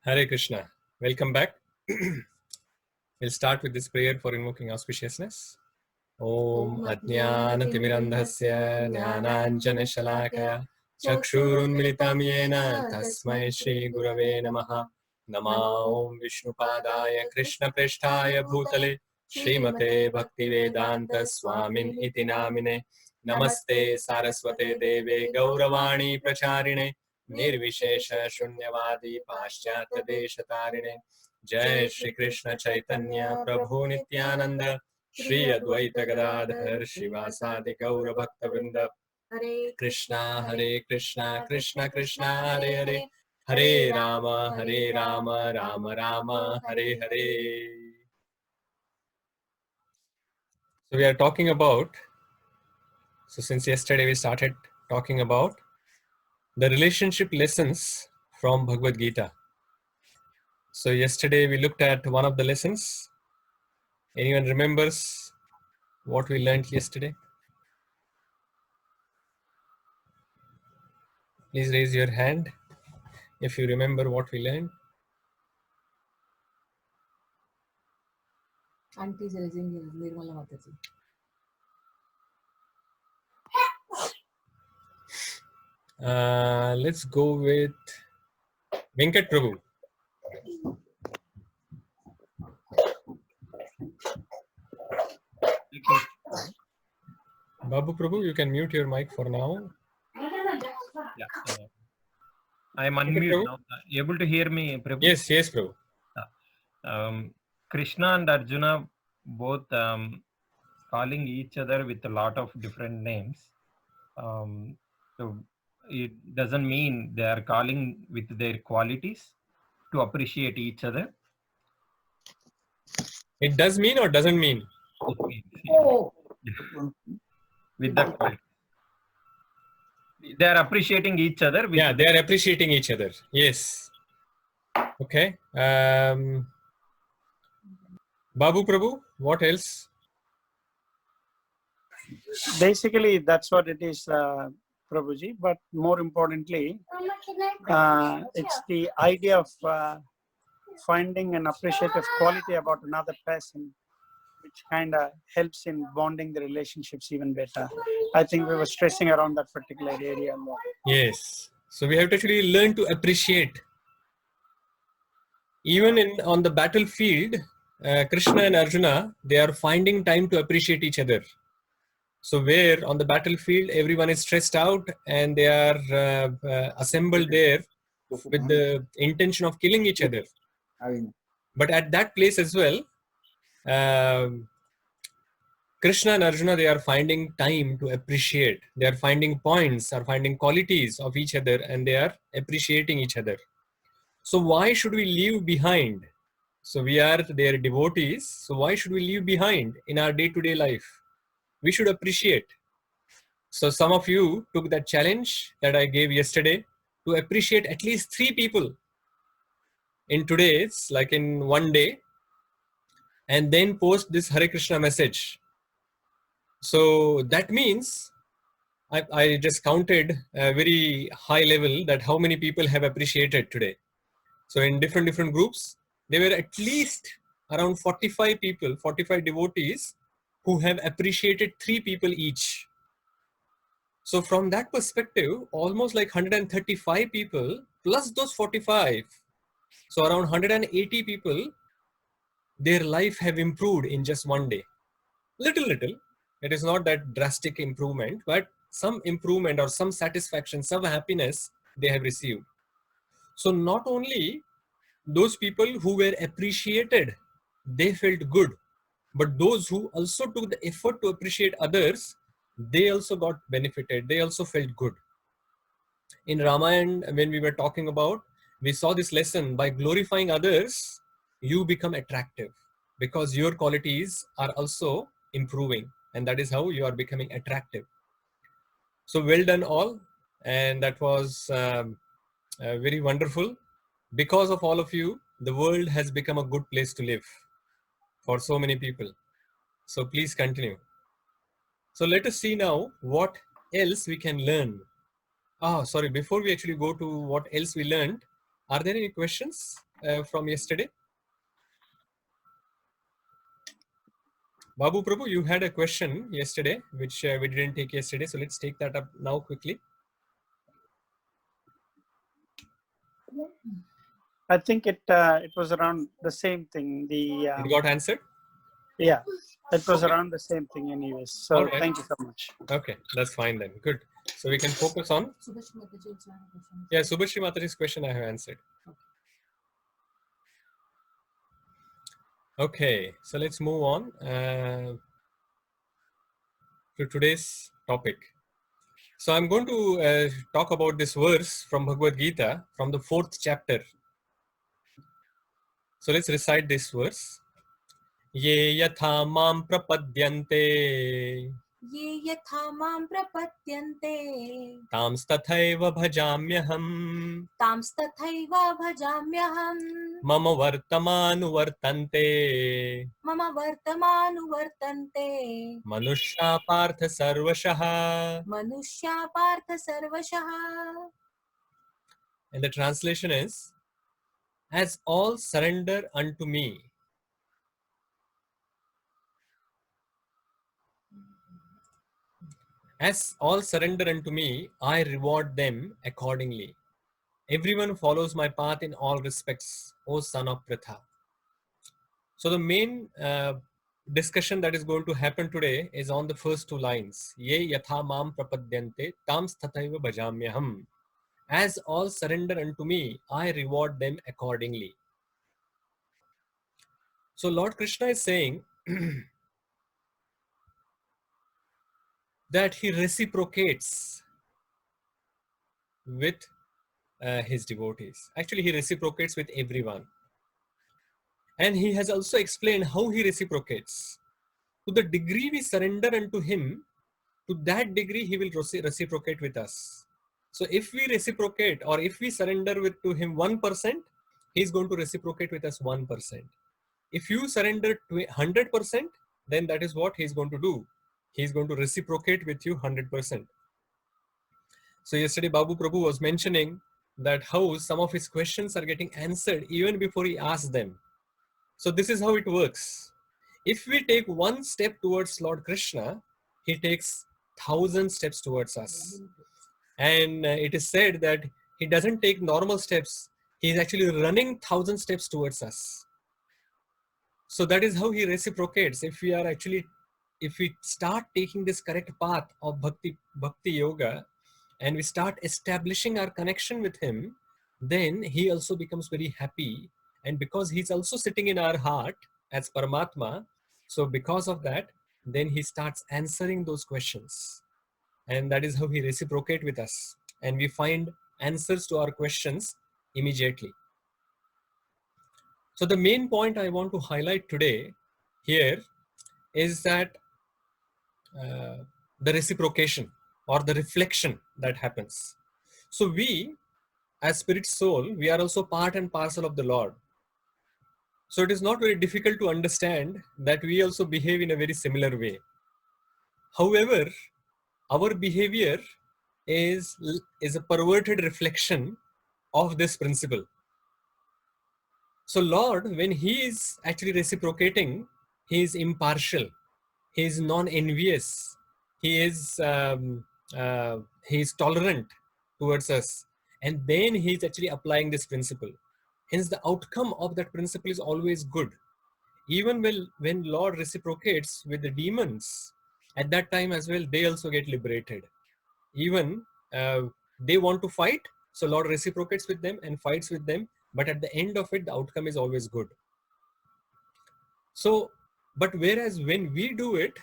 Hare Krishna. Welcome back. We'll start with this prayer for invoking auspiciousness. Om Ajnana Timirandhasya Jnananjana Shalakaya Chakshurunmilitam Yena Tasmai Shri Gurave Namaha Nama Om Vishnupadaya Krishna Presthaya Bhutale Srimate Bhaktivedanta Swamin Iti Namine Namaste Saraswate Deve Gauravani Pracharine Nirvishesha Shunyavadi Paschatya Deshatarine Jai Shri Krishna Chaitanya Prabhu Nityananda Shri Advaita Gadadhar Shivasadi Gaura Bhakta Vrinda Hare Krishna Krishna Krishna Hare Hare Hare Rama Rama Rama Hare Hare. So we are talking about, since yesterday we started talking about the relationship lessons from Bhagavad Gita. So yesterday we looked at one of the lessons. Anyone remembers what we learned yesterday? Please raise your hand if you remember what we learned. Auntie is raising Nirmala Mataji. Let's go with Venkat Prabhu. Babu Prabhu, you can mute your mic for now. Yeah, I am unmute now. Able to hear me, Prabhu? Yes, Prabhu. Krishna and Arjuna both calling each other with a lot of different names. So it doesn't mean they are calling with their qualities to appreciate each other. It does mean or doesn't mean? It means, with the quality. They are appreciating each other. They are appreciating each other. Yes. Okay. Babu Prabhu, what else? Basically, that's what it is, Prabhuji. But more importantly, it's the idea of finding an appreciative quality about another person, which kind of helps in bonding the relationships even better. I think we were stressing around that particular area a lot. Yes. So we have to actually learn to appreciate. Even on the battlefield, Krishna and Arjuna, they are finding time to appreciate each other. So where on the battlefield, everyone is stressed out and they are assembled there with the intention of killing each other. But at that place as well, Krishna and Arjuna, they are finding time to appreciate. They are finding points, are finding qualities of each other, and they are appreciating each other. So why should we leave behind? So we are their devotees. So why should we leave behind in our day-to-day life? We should appreciate. So some of you took that challenge that I gave yesterday to appreciate at least 3 people in today's, like in one day, and then post this Hare Krishna message. So that means I just counted a very high level that how many people have appreciated today. So in different groups, there were at least around 45 people, 45 devotees who have appreciated 3 people each. So from that perspective, almost like 135 people plus those 45. So around 180 people, their life have improved in just one day. Little. It is not that drastic improvement, but some improvement or some satisfaction, some happiness they have received. So not only those people who were appreciated, they felt good, but those who also took the effort to appreciate others, they also got benefited. They also felt good. In Ramayana, when we were talking about, we saw this lesson: by glorifying others, you become attractive because your qualities are also improving, and that is how you are becoming attractive. So well done all, and that was very wonderful. Because of all of you, the world has become a good place to live for so many people. So please continue. So let us see now what else we can learn. Sorry, before we actually go to what else we learned, Are there any questions from yesterday? Babu Prabhu, you had a question yesterday, which we didn't take yesterday. So let's take that up now quickly. I think it was around the same thing. It got answered? Yeah, it was Okay. around the same thing anyways. So All right. thank you so much. Okay, that's fine then. Good. So we can focus on. Subhashri Mataji also had a question. Yeah, Subhashri Mataji's question I have answered. Okay, so let's move on to today's topic. So I'm going to talk about this verse from Bhagavad Gita from the 4th chapter. So let's recite this verse. Ye yatha mam prapadyante ये यथा मां प्रपद्यन्ते tamstathaiva bhajamyaham तांस्तथैव भजाम्यहम् mama vartamanuvartante मम वर्तमानुवर्तन्ते manushya partha sarvashah. मनुष्या पार्थ सर्वशः. And the translation is, as all surrender unto me, as all surrender unto me, I reward them accordingly. Everyone follows my path in all respects, O son of Pritha. So the main discussion that is going to happen today is on the first two lines. Ye yatha mam prapadyante tam sthathaiva bhajamyaham. As all surrender unto me, I reward them accordingly. So Lord Krishna is saying that he reciprocates with his devotees. Actually, he reciprocates with everyone. And he has also explained how he reciprocates. To the degree we surrender unto him, to that degree he will reciprocate with us. So if we reciprocate, or if we surrender to him 1%, he's going to reciprocate with us 1%. If you surrender to 100%, then that is what he's going to do. He's going to reciprocate with you 100%. So yesterday Babu Prabhu was mentioning that how some of his questions are getting answered even before he asks them. So this is how it works. If we take one step towards Lord Krishna, he takes 1,000 steps towards us. And it is said that he doesn't take normal steps. He is actually running 1,000 steps towards us. So that is how he reciprocates. If we start taking this correct path of bhakti yoga, and we start establishing our connection with him, then he also becomes very happy. And because he's also sitting in our heart as Paramatma, so because of that, then he starts answering those questions. And that is how he reciprocates with us. And we find answers to our questions immediately. So the main point I want to highlight today here is that the reciprocation or the reflection that happens. So we, as spirit soul, we are also part and parcel of the Lord. So it is not very difficult to understand that we also behave in a very similar way. However, our behavior is a perverted reflection of this principle. So Lord, when he is actually reciprocating, he is impartial, he is non-envious, he is tolerant towards us, and then he is actually applying this principle. Hence the outcome of that principle is always good. Even when Lord reciprocates with the demons, at that time as well, they also get liberated. Even they want to fight, so Lord reciprocates with them and fights with them, but at the end of it, the outcome is always good. So, but whereas when we do it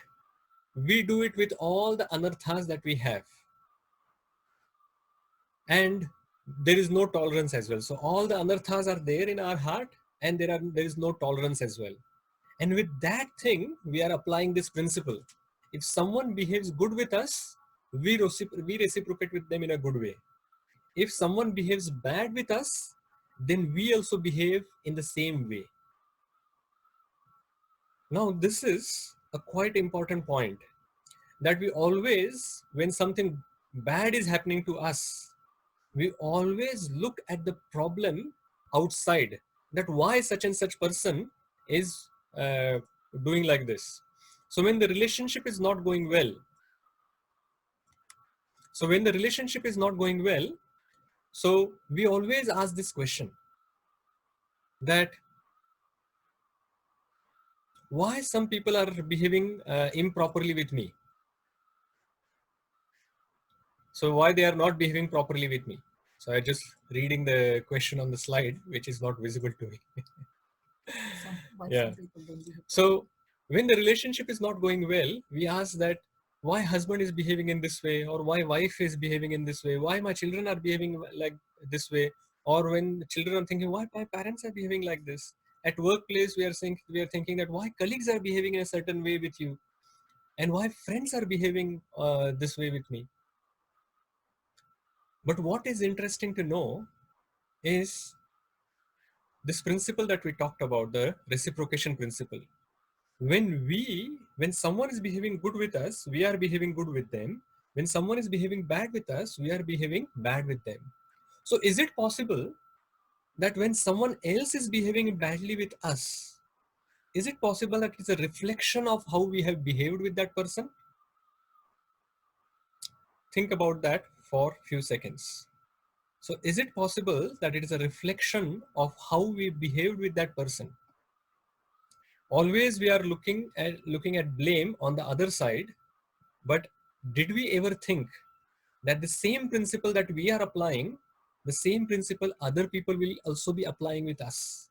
with all the anarthas that we have. And there is no tolerance as well. So all the anarthas are there in our heart, and there is no tolerance as well. And with that thing, we are applying this principle. If someone behaves good with us, we reciprocate with them in a good way. If someone behaves bad with us, then we also behave in the same way. Now, this is a quite important point, that we always, when something bad is happening to us, we always look at the problem outside, that why such and such person is doing like this. So when the relationship is not going well, so we always ask this question, that why some people are behaving improperly with me. So why they are not behaving properly with me? So I just reading the question on the slide, which is not visible to me. Yeah. So when the relationship is not going well, we ask that why husband is behaving in this way, or why wife is behaving in this way, why my children are behaving like this way, or when the children are thinking why my parents are behaving like this. At workplace, we are thinking that why colleagues are behaving in a certain way with you, and why friends are behaving this way with me. But what is interesting to know is this principle that we talked about, the reciprocation principle. When someone is behaving good with us, we are behaving good with them. When someone is behaving bad with us, we are behaving bad with them. So is it possible that when someone else is behaving badly with us, is it possible that it's a reflection of how we have behaved with that person? Think about that for a few seconds. So is it possible that it is a reflection of how we behaved with that person? Always we are looking at blame on the other side, but did we ever think that the same principle that we are applying, the same principle other people will also be applying with us?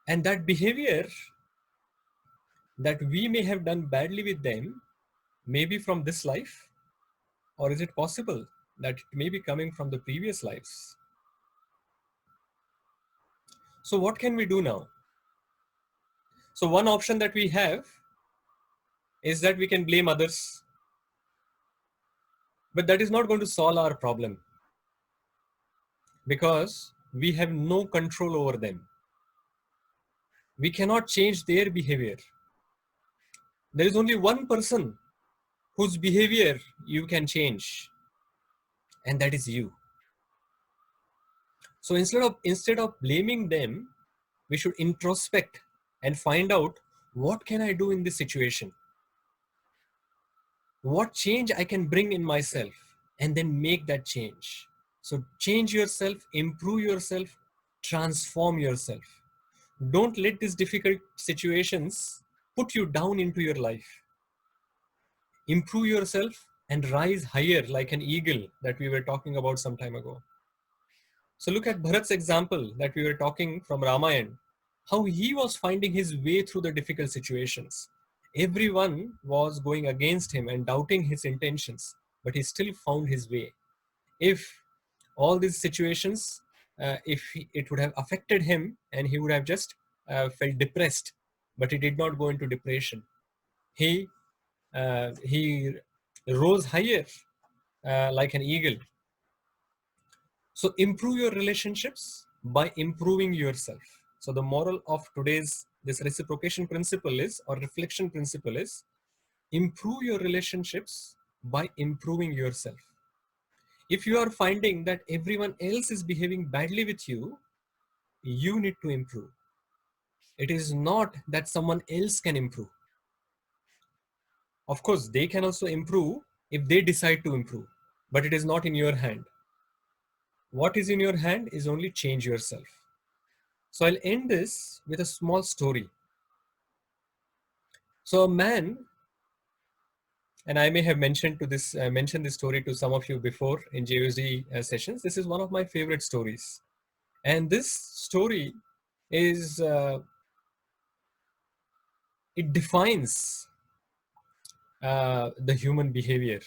And that behavior that we may have done badly with them, maybe from this life, or is it possible that it may be coming from the previous lives? So what can we do now? So one option that we have is that we can blame others, but that is not going to solve our problem, because we have no control over them. We cannot change their behavior. There is only one person whose behavior you can change, and that is you. So instead of blaming them, we should introspect and find out, what can I do in this situation? What change I can bring in myself, and then make that change. So change yourself, improve yourself, transform yourself. Don't let these difficult situations put you down into your life. Improve yourself and rise higher like an eagle that we were talking about some time ago. So look at Bharat's example that we were talking from Ramayana, how he was finding his way through the difficult situations. Everyone was going against him and doubting his intentions, but he still found his way. If all these situations, it would have affected him and he would have just felt depressed, but he did not go into depression. He rose higher like an eagle. So improve your relationships by improving yourself. So the moral of today's this reciprocation principle is, or reflection principle is, improve your relationships by improving yourself. If you are finding that everyone else is behaving badly with you, you need to improve. It is not that someone else can improve. Of course, they can also improve if they decide to improve, but it is not in your hand. What is in your hand is only change yourself. So I'll end this with a small story. So a man, and I may have mentioned this story to some of you before in JOZ sessions. This is one of my favorite stories. And this story is, it defines the human behavior.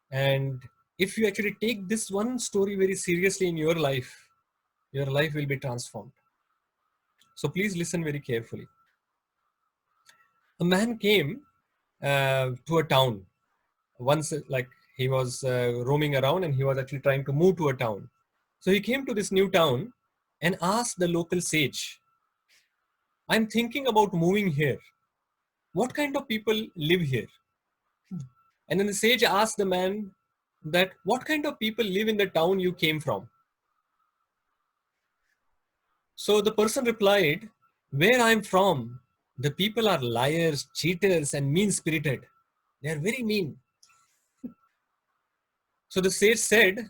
And if you actually take this one story very seriously in your life will be transformed. So please listen very carefully. A man came to a town. Once, like, he was roaming around and he was actually trying to move to a town. So he came to this new town and asked the local sage, I'm thinking about moving here. What kind of people live here? And then the sage asked the man that what kind of people live in the town you came from? So the person replied, where I'm from, the people are liars, cheaters, and mean-spirited. They are very mean. So the sage said,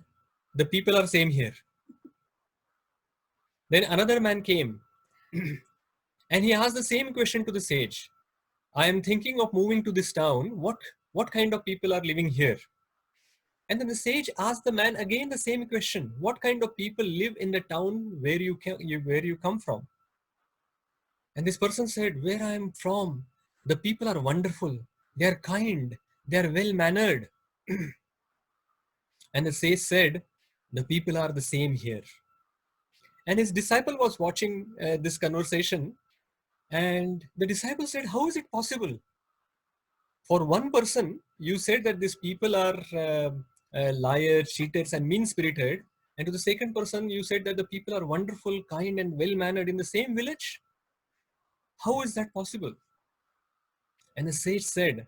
the people are same here. Then another man came and he asked the same question to the sage. I am thinking of moving to this town. What kind of people are living here? And then the sage asked the man again the same question. What kind of people live in the town where you come from? And this person said, where I am from, the people are wonderful. They are kind. They are well-mannered. And the sage said, the people are the same here. And his disciple was watching this conversation. And the disciple said, how is it possible? For one person, you said that these people are liars, cheaters, and mean-spirited. And to the second person, you said that the people are wonderful, kind, and well-mannered in the same village. How is that possible? And the sage said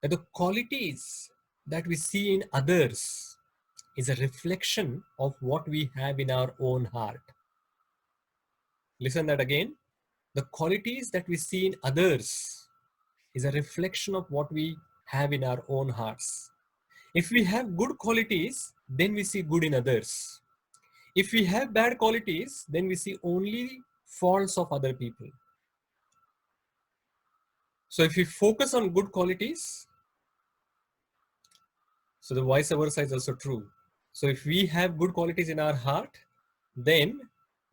that the qualities that we see in others is a reflection of what we have in our own heart. Listen that again. The qualities that we see in others is a reflection of what we have in our own hearts. If we have good qualities, then we see good in others. If we have bad qualities, then we see only faults of other people. So if we focus on good qualities, so the vice versa is also true. So if we have good qualities in our heart, then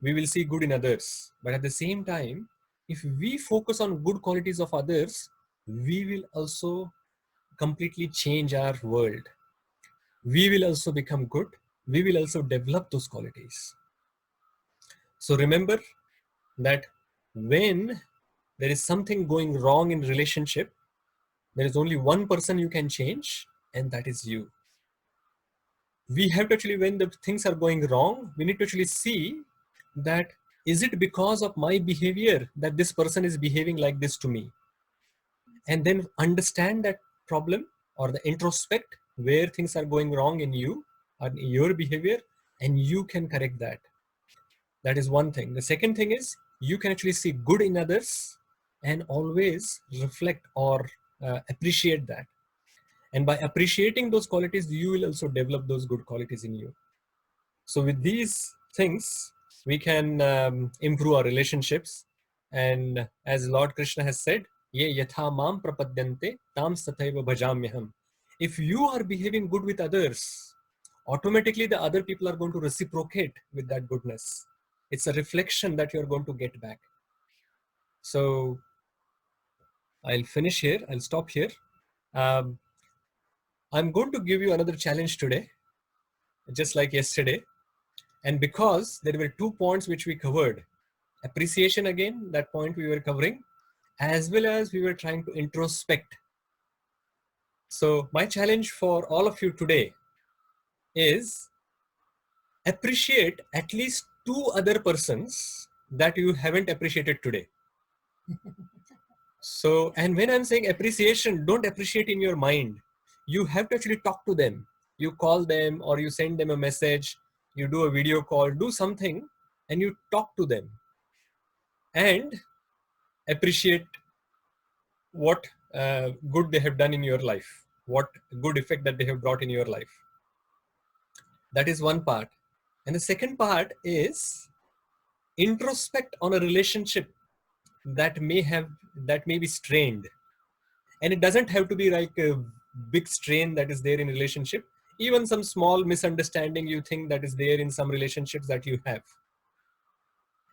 we will see good in others. But at the same time, if we focus on good qualities of others, we will also completely change our world. We will also become good. We will also develop those qualities. So remember that when there is something going wrong in relationship, there is only one person you can change, and that is you. We have to actually, when the things are going wrong, we need to actually see that, is it because of my behavior that this person is behaving like this to me? And then understand that problem or the introspect where things are going wrong in you or in your behavior, and you can correct that. That is one thing. The second thing is you can actually see good in others and always reflect or appreciate that. And by appreciating those qualities, you will also develop those good qualities in you. So with these things, we can improve our relationships. And as Lord Krishna has said, Ye yatha mam prapadyante tam sathaiva bhajamyaham. If you are behaving good with others, automatically the other people are going to reciprocate with that goodness. It's a reflection that you're going to get back. So I'll finish here. I'll stop here. I'm going to give you another challenge today, just like yesterday. And because there were 2 points which we covered, appreciation again, that point we were covering, as well as we were trying to introspect. So my challenge for all of you today is appreciate at least 2 other persons that you haven't appreciated today. So, and when I'm saying appreciation, don't appreciate in your mind. You have to actually talk to them. You call them or you send them a message, you do a video call, do something, and you talk to them and appreciate what good they have done in your life, what good effect that they have brought in your life. That is one part. And the second part is introspect on a relationship that may be strained. And it doesn't have to be like a big strain that is there in relationship. Even some small misunderstanding you think that is there in some relationships that you have.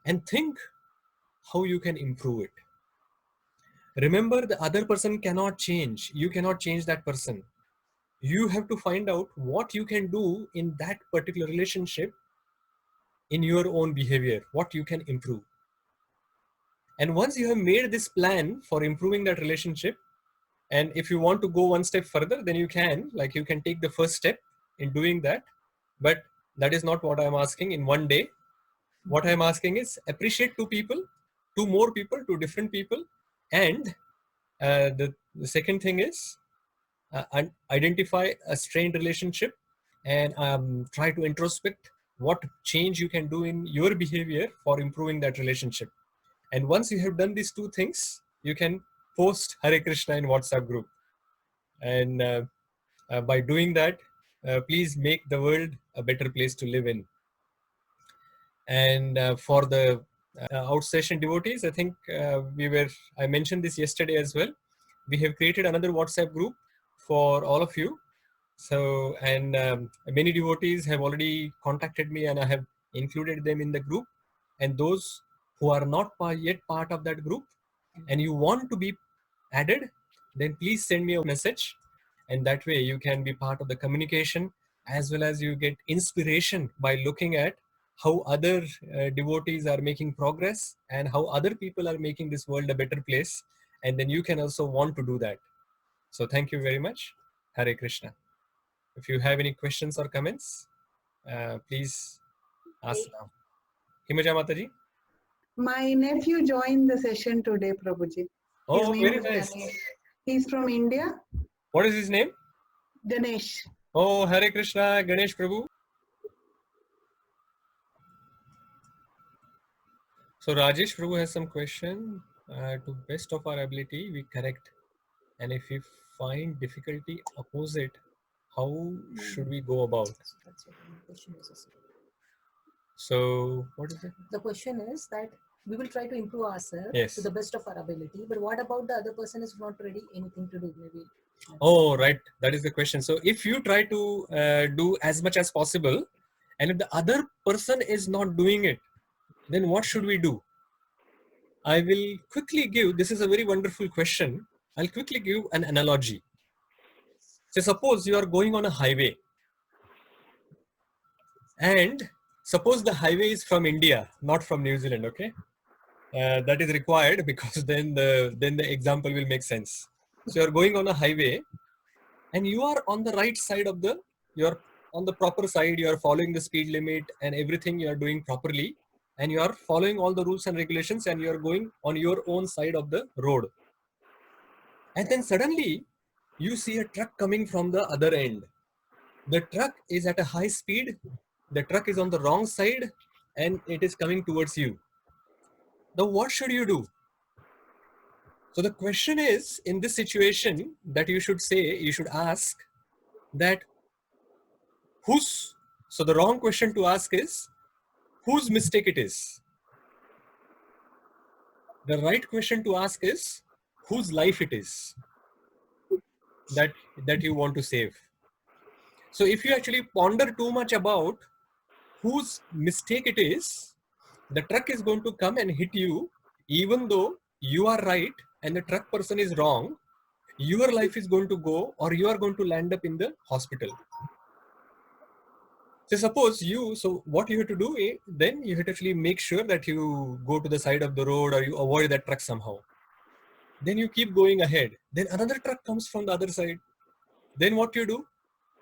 And think how you can improve it. Remember, the other person cannot change. You cannot change that person. You have to find out what you can do in that particular relationship in your own behavior, what you can improve. And once you have made this plan for improving that relationship, and if you want to go one step further, then you can take the first step in doing that. But that is not what I'm asking in one day. What I'm asking is appreciate 2 people, 2 more people, 2 different people. And the second thing is identify a strained relationship and try to introspect what change you can do in your behavior for improving that relationship. And once you have done these two things, you can post Hare Krishna in WhatsApp group. And by doing that, please make the world a better place to live in. And for the outstation devotees, I think I mentioned this yesterday as well. We have created another WhatsApp group for all of you. So, and many devotees have already contacted me and I have included them in the group. And those who are not yet part of that group and you want to be added, then please send me a message. And that way you can be part of the communication, as well as you get inspiration by looking at how other devotees are making progress and how other people are making this world a better place. And then you can also want to do that. So thank you very much. Hare Krishna. If you have any questions or comments, please ask now. Himaja Mataji? My nephew joined the session today, Prabhuji. Oh, His name very is nice. Ganesh. He's from India. What is his name? Ganesh. Oh, Hare Krishna, Ganesh Prabhu. So Rajesh Prabhu has some question. To best of our ability, we correct. And if we find difficulty opposite, how should we go about? That's what the question is. So what is it? The question is that we will try to improve ourselves Yes. to the best of our ability, but what about the other person is not ready anything to do? Maybe. Oh, right. That is the question. So if you try to do as much as possible, and if the other person is not doing it, then what should we do? I will quickly give, this is a very wonderful question. I'll quickly give an analogy. So suppose you are going on a highway, and suppose the highway is from India, not from New Zealand, okay? That is required because then the example will make sense. So you're going on a highway and you are on the right side of you're on the proper side, you are following the speed limit and everything you are doing properly, and you are following all the rules and regulations, and you are going on your own side of the road. And then suddenly you see a truck coming from the other end. The truck is at a high speed, the truck is on the wrong side, and it is coming towards you. Now what should you do? So the question is, in this situation, that you should ask that so the wrong question to ask is, whose mistake it is? The right question to ask is, whose life it is that you want to save. So if you actually ponder too much about whose mistake it is, the truck is going to come and hit you, even though you are right and the truck person is wrong. Your life is going to go, or you are going to land up in the hospital. So suppose so what you have to do, then you have to actually make sure that you go to the side of the road, or you avoid that truck somehow. Then you keep going ahead. Then another truck comes from the other side. Then what you do?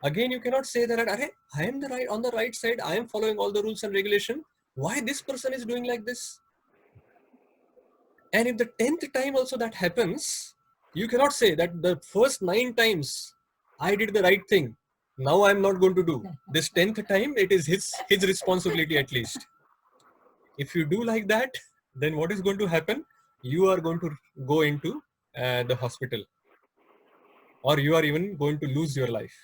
Again, you cannot say that, I am on the right side. I am following all the rules and regulation. Why this person is doing like this? And if the 10th time also that happens, you cannot say that the first 9 times I did the right thing. Now I'm not going to do. This 10th time, it is his responsibility at least. If you do like that, then what is going to happen? You are going to go into the hospital, or you are even going to lose your life.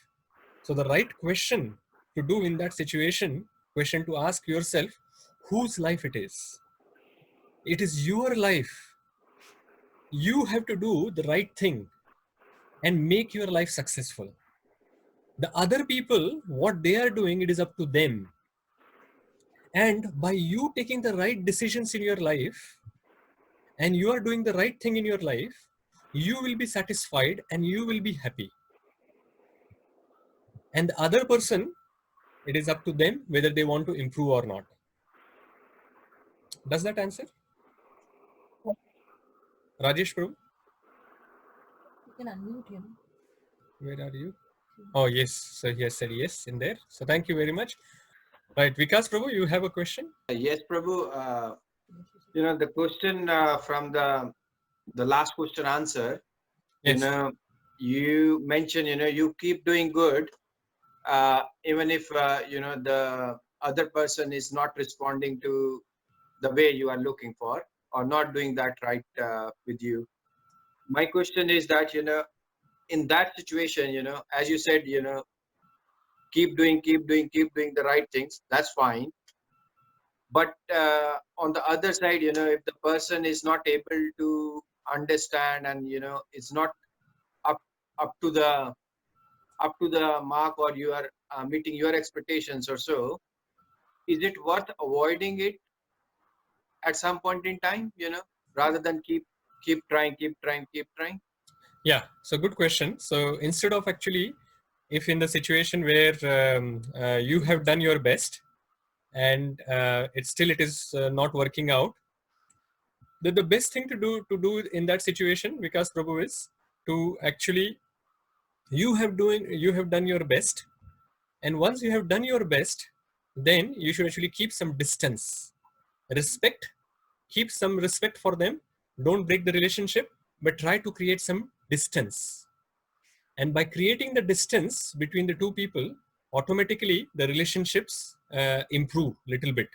So the right question to do in that situation, question to ask yourself, whose life it is? It is your life. You have to do the right thing and make your life successful. The other people, what they are doing, it is up to them. And by you taking the right decisions in your life, and you are doing the right thing in your life, you will be satisfied and you will be happy. And the other person, it is up to them whether they want to improve or not. Does that answer? Rajesh Prabhu? You can unmute him. Where are you? Oh, yes. So he has said yes in there. So thank you very much. Right. Vikas Prabhu, you have a question? Yes, Prabhu. The question from the last question answer, Yes. you mentioned, you keep doing good, even if, the other person is not responding to the way you are looking for or not doing that right with you. My question is that, in that situation, as you said, keep doing the right things. That's fine. But on the other side, if the person is not able to understand and, it's not up up to the mark, or you are meeting your expectations or so, is it worth avoiding it at some point in time, rather than keep trying? Yeah, so good question. So instead of actually, if in the situation where you have done your best and it is not working out, the best thing to do in that situation, Vikas Prabhu, is to actually you have done your best, and once you have done your best, then you should actually keep some distance, keep some respect for them. Don't break the relationship, but try to create some distance. And by creating the distance between the two people, automatically the relationships improve a little bit.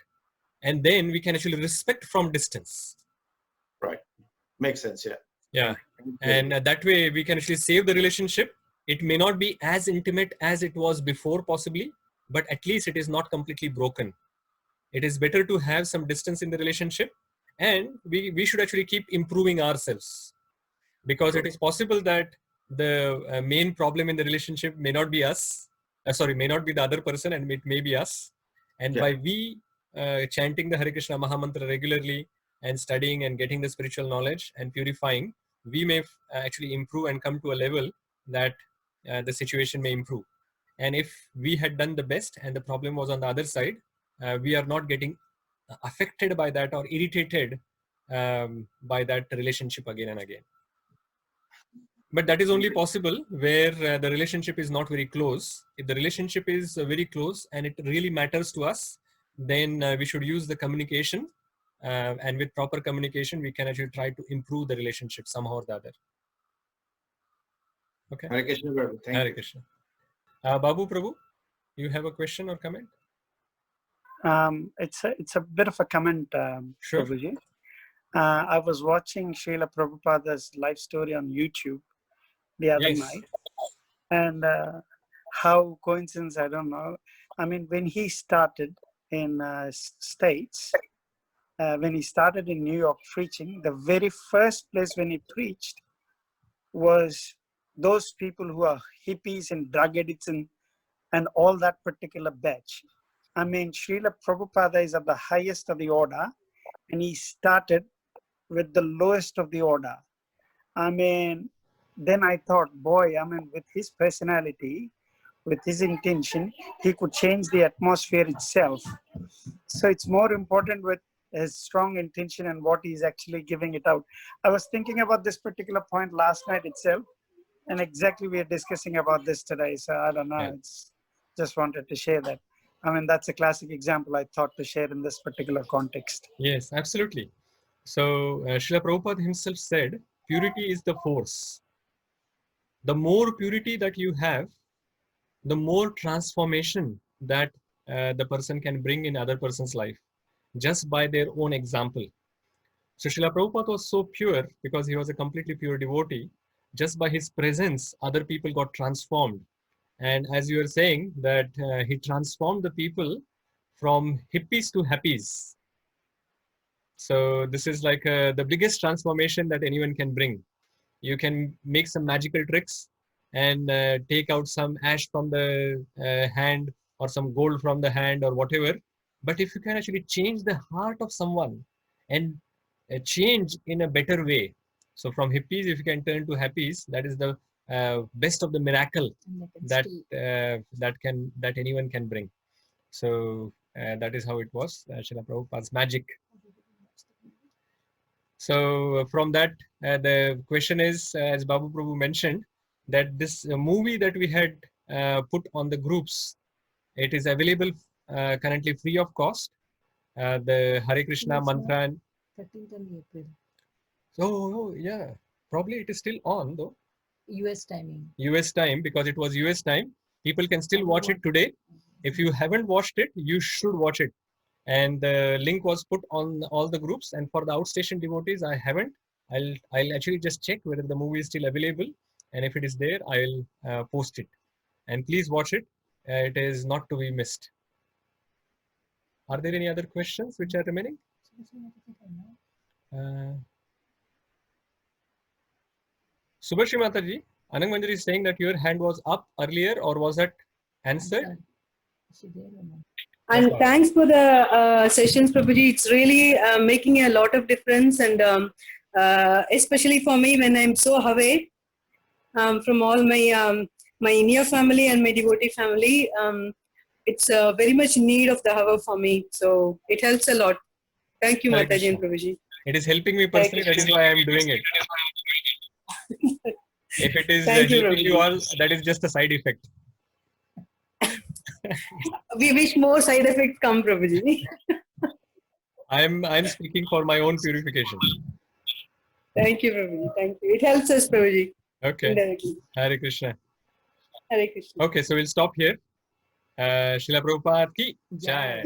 And then we can actually respect from distance. Right. Makes sense. Yeah. Yeah. And that way we can actually save the relationship. It may not be as intimate as it was before, possibly, but at least it is not completely broken. It is better to have some distance in the relationship, and we should actually keep improving ourselves, because it is possible that the main problem in the relationship may not be us, may not be the other person, and it may be us. And Yeah. by we chanting the Hare Krishna Mahamantra regularly and studying and getting the spiritual knowledge and purifying, we may actually improve and come to a level that the situation may improve. And if we had done the best and the problem was on the other side, we are not getting affected by that or irritated by that relationship again and again. But that is only possible where the relationship is not very close. If the relationship is very close and it really matters to us, then we should use the communication, and with proper communication we can actually try to improve the relationship somehow or the other. Okay. Hare Krishna, Prabhu. Thank Hare you. Krishna. Babu Prabhu, you have a question or comment? It's a bit of a comment, Sure. Prabhuji. I was watching Srila Prabhupada's life story on YouTube the other Yes. night, and how coincidence, I don't know. I mean, when he started in States, when he started in New York preaching, the very first place when he preached was those people who are hippies and drug addicts and all that particular batch. I mean, Srila Prabhupada is at the highest of the order, and he started with the lowest of the order. I mean, then I thought, boy, I mean, with his personality, with his intention, he could change the atmosphere itself. So it's more important with his strong intention and what he's actually giving it out. I was thinking about this particular point last night itself, and exactly we are discussing about this today. So I don't know, Yeah. it's just wanted to share that. I mean, that's a classic example I thought to share in this particular context. Yes, absolutely. So Srila Prabhupada himself said, purity is the force. The more purity that you have, the more transformation that the person can bring in other person's life, just by their own example. So Srila Prabhupada was so pure because he was a completely pure devotee. Just by his presence, other people got transformed. And as you were saying, that he transformed the people from hippies to happies. So this is like the biggest transformation that anyone can bring. You can make some magical tricks and take out some ash from the hand or some gold from the hand or whatever. But if you can actually change the heart of someone and change in a better way. So from hippies, if you can turn to happies, that is the best of the miracle that that anyone can bring. So that is how it was, Srila Prabhupada's magic. So from that, the question is, as Babu Prabhu mentioned, that this movie that we had put on the groups, it is available currently free of cost. The Hare Krishna Yes, mantra. And, 13th and April. oh yeah, probably it is still on though. US timing. US time, because it was US time. People can still watch it today. If you haven't watched it, you should watch it. And the link was put on all the groups. And for the outstation devotees, I haven't. I'll actually just check whether the movie is still available. And if it is there, I'll post it. And please watch it. It is not to be missed. Are there any other questions which are remaining? Subhashri Mataji, Anang Manjari is saying that your hand was up earlier, or was that answered? Is she there or not? And thanks for the sessions, Prabhuji. It's really making a lot of difference, and especially for me when I'm so away from all my my near family and my devotee family. It's very much need of the hour for me. So it helps a lot. Thank you, Hare Mataji and Krishna. Prabhuji. It is helping me personally. That is why I'm doing it. If it is Thank you, helping you Prabhuji. all, that is just a side effect. We wish more side effects come, Prabhuji. I'm speaking for my own purification. Thank you, Prabhuji. Thank you. It helps us, Prabhuji, Okay. indirectly. Hare Krishna. Hare Krishna. Okay, so we'll stop here. Srila Prabhupada ki jai.